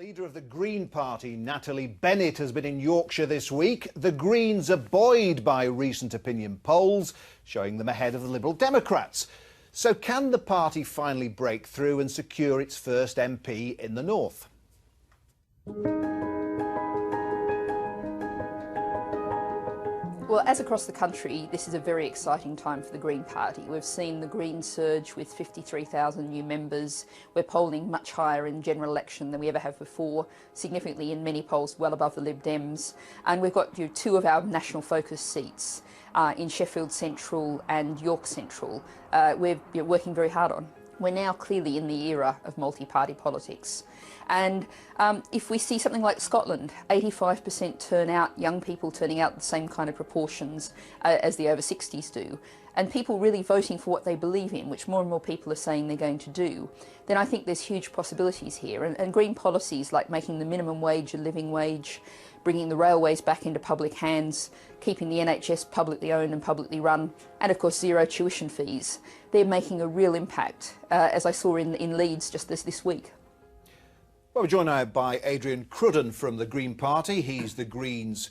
Leader of the Green Party, Natalie Bennett, has been in Yorkshire this week. The Greens are buoyed by recent opinion polls, showing them ahead of the Liberal Democrats. So can the party finally break through and secure its first MP in the north? Well, as across the country, this is a very exciting time for the Green Party. We've seen the Greens surge with 53,000 new members. We're polling much higher in general election than we ever have before, significantly in many polls well above the Lib Dems. And we've got two of our national focus seats in Sheffield Central and York Central. We're working very hard on. We're now clearly in the era of multi-party politics. And if we see something like Scotland, 85% turnout, young people turning out the same kind of proportions as the over 60s do, and people really voting for what they believe in, which more and more people are saying they're going to do, then I think there's huge possibilities here. And green policies like making the minimum wage a living wage, bringing the railways back into public hands, keeping the NHS publicly owned and publicly run, and of course zero tuition fees, they're making a real impact, as I saw in Leeds just this week. Well, we're joined now by Adrian Crudden from the Green Party. He's the Greens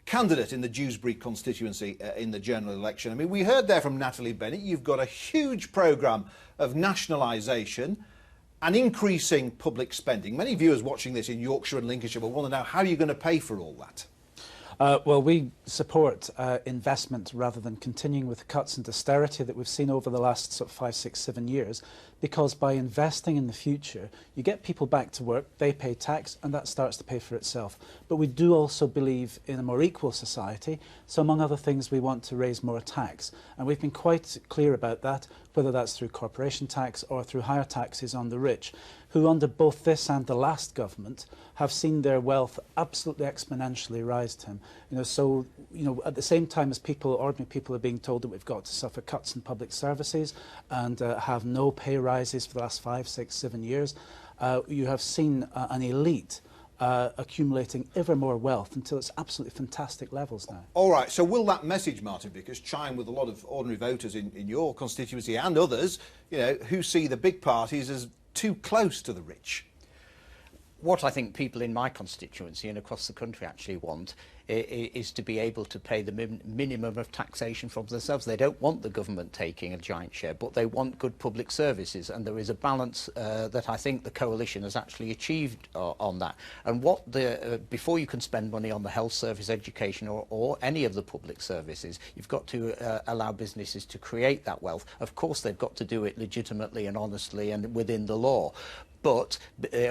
candidate in the Dewsbury constituency in the general election. I mean, we heard there from Natalie Bennett, you've got a huge programme of nationalisation and increasing public spending. Many viewers watching this in Yorkshire and Lincolnshire will want to know, how are you going to pay for all that? Well, we support investment rather than continuing with the cuts and austerity that we've seen over the last sort of 5, 6, 7 years, because by investing in the future, you get people back to work, they pay tax, and that starts to pay for itself. But we do also believe in a more equal society, so among other things, we want to raise more tax. And we've been quite clear about that, whether that's through corporation tax or through higher taxes on the rich, who under both this and the last government have seen their wealth absolutely exponentially rise, Tim. So at the same time as ordinary people are being told that we've got to suffer cuts in public services and have no pay rises for the last 5, 6, 7 years, you have seen an elite accumulating ever more wealth until it's absolutely fantastic levels now. All right, so will that message, Martin Vickers, chime with a lot of ordinary voters in your constituency and others, who see the big parties as too close to the rich? What I think people in my constituency and across the country actually want is to be able to pay the minimum of taxation from themselves. They don't want the government taking a giant share, but they want good public services, and there is a balance that I think the coalition has actually achieved on that. And before you can spend money on the health service, education or any of the public services, you've got to allow businesses to create that wealth. Of course, they've got to do it legitimately and honestly and within the law. But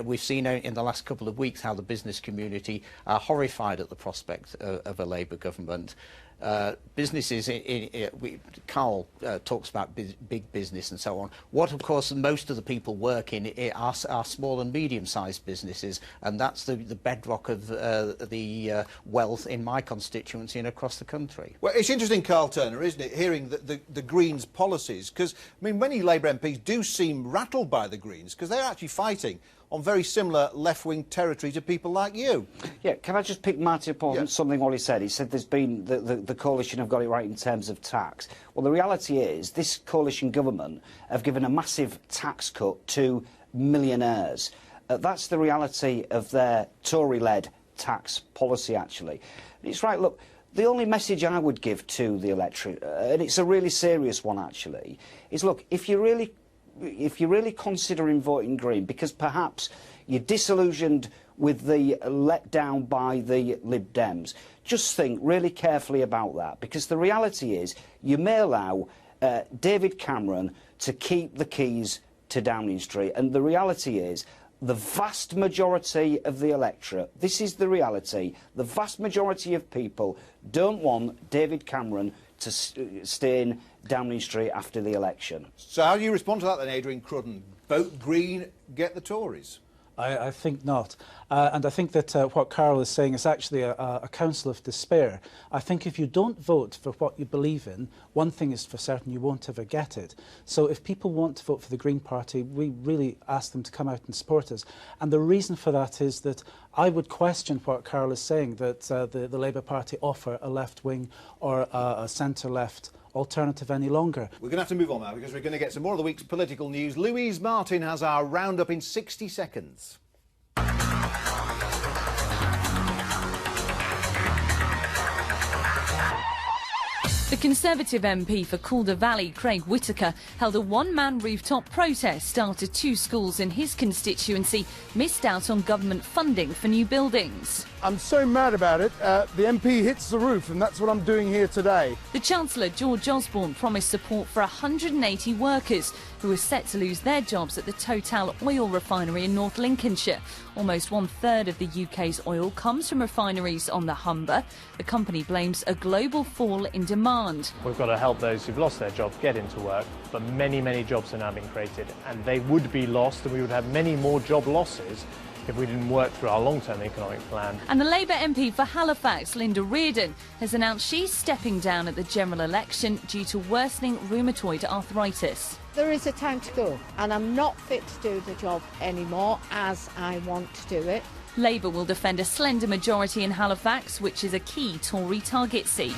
we've seen in the last couple of weeks how the business community are horrified at the prospect of a Labour government. Businesses, Carl talks about big business and so on. What, of course, most of the people work in are small and medium-sized businesses, and that's the bedrock of the wealth in my constituency and across the country. Well, it's interesting, Carl Turner, isn't it, hearing the Greens' policies, because, I mean, many Labour MPs do seem rattled by the Greens, because they're actually fighting on very similar left-wing territory to people like you. Yeah, can I just pick Martin up on something what he said? He said there's been the coalition have got it right in terms of tax. Well, the reality is this coalition government have given a massive tax cut to millionaires. That's the reality of their Tory-led tax policy, actually. It's right, look, the only message I would give to the electorate, and it's a really serious one, actually, is, look, if you're really considering voting Green because perhaps you're disillusioned with the letdown by the Lib Dems, just think really carefully about that, because the reality is you may allow David Cameron to keep the keys to Downing Street, and the reality is the vast majority of the electorate, this is the reality, the vast majority of people don't want David Cameron to stay in Downing Street after the election. So how do you respond to that then, Adrian Crudden? Vote Green, get the Tories? I think not. And I think that what Carol is saying is actually a counsel of despair. I think if you don't vote for what you believe in, one thing is for certain, you won't ever get it. So if people want to vote for the Green Party, we really ask them to come out and support us. And the reason for that is that I would question what Carol is saying, that the Labour Party offer a left-wing or a centre-left alternative any longer. We're going to have to move on now because we're going to get some more of the week's political news. Louise Martin has our roundup in 60 seconds. The Conservative MP for Calder Valley, Craig Whitaker, held a one-man rooftop protest after 2 schools in his constituency missed out on government funding for new buildings. I'm so mad about it. The MP hits the roof, and that's what I'm doing here today. The Chancellor, George Osborne, promised support for 180 workers who are set to lose their jobs at the Total oil refinery in North Lincolnshire. Almost 1/3 of the UK's oil comes from refineries on the Humber. The company blames a global fall in demand. We've got to help those who've lost their jobs get into work, but many, many jobs are now being created, and they would be lost, and we would have many more job losses if we didn't work through our long-term economic plan. And the Labour MP for Halifax, Linda Reardon, has announced she's stepping down at the general election due to worsening rheumatoid arthritis. There is a time to go, and I'm not fit to do the job anymore as I want to do it. Labour will defend a slender majority in Halifax, which is a key Tory target seat.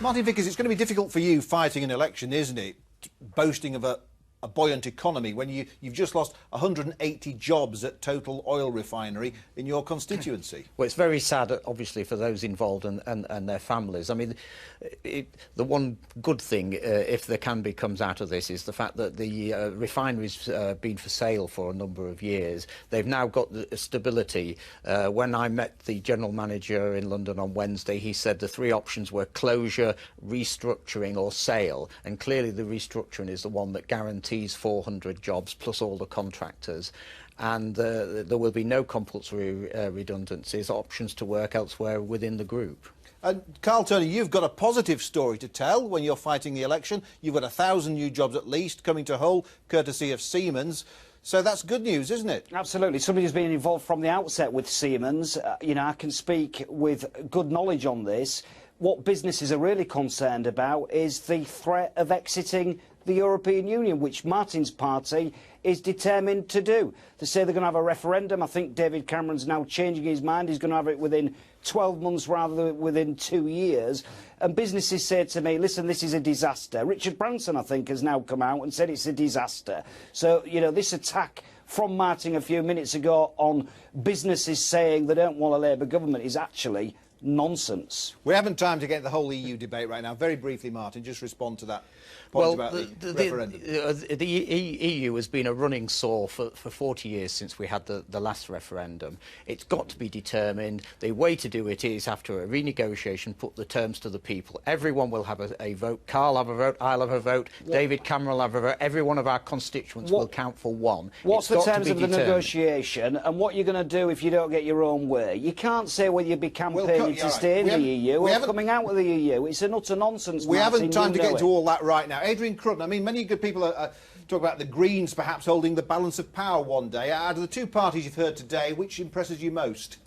Martin Vickers, it's going to be difficult for you fighting an election, isn't it? Boasting of a buoyant economy when you've just lost 180 jobs at Total oil refinery in your constituency. Well, it's very sad, obviously, for those involved and their families. I mean, the one good thing, if there can be, comes out of this is the fact that the refinery's been for sale for a number of years. They've now got the stability. When I met the general manager in London on Wednesday, he said the 3 options were closure, restructuring or sale, and clearly the restructuring is the one that guarantees 400 jobs plus all the contractors, and there will be no compulsory redundancies, options to work elsewhere within the group. And Carl Turner, you've got a positive story to tell when you're fighting the election. You've got 1,000 new jobs at least coming to Hull, courtesy of Siemens. So that's good news, isn't it? Absolutely. Somebody who's been involved from the outset with Siemens. You know, I can speak with good knowledge on this. What businesses are really concerned about is the threat of exiting the European Union, which Martin's party is determined to do. They say they're going to have a referendum. I think David Cameron's now changing his mind. He's going to have it within 12 months rather than within 2 years. And businesses say to me, listen, this is a disaster. Richard Branson, I think, has now come out and said it's a disaster. So, you know, this attack from Martin a few minutes ago on businesses saying they don't want a Labour government is actually nonsense. We haven't time to get the whole EU debate right now. Very briefly, Martin, just respond to that point about the referendum. The EU has been a running sore for 40 years since we had the last referendum. It's got to be determined. The way to do it is after a renegotiation, put the terms to the people. Everyone will have a vote. Carl will have a vote. I'll have a vote. David Cameron will have a vote. Every one of our constituents will count for one. What's the terms of the negotiation, and what you're going to do if you don't get your own way? You can't say whether you'll be campaigning to stay in the EU or coming out of the EU. It's an utter nonsense. We haven't time to get into all that right now. Adrian Crudden, I mean, many good people are talk about the Greens perhaps holding the balance of power one day. Out of the 2 parties you've heard today, which impresses you most?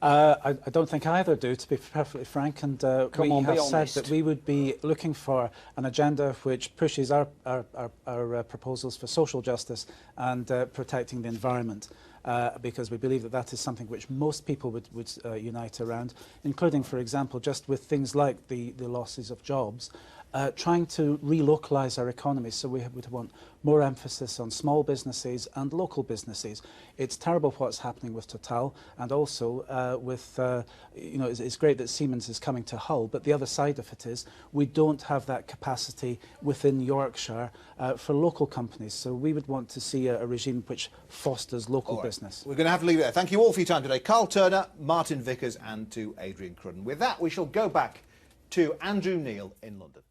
I don't think either do, to be perfectly frank, and we have said that we would be looking for an agenda which pushes our proposals for social justice and protecting the environment. Because we believe that that is something which most people would unite around, including, for example, just with things like the losses of jobs, trying to relocalise our economy. So we would want more emphasis on small businesses and local businesses. It's terrible what's happening with Total, and also with, you know, it's great that Siemens is coming to Hull, but the other side of it is we don't have that capacity within Yorkshire for local companies. So we would want to see a regime which fosters local business. We're going to have to leave it there. Thank you all for your time today. Carl Turner, Martin Vickers and to Adrian Crudden. With that, we shall go back to Andrew Neil in London.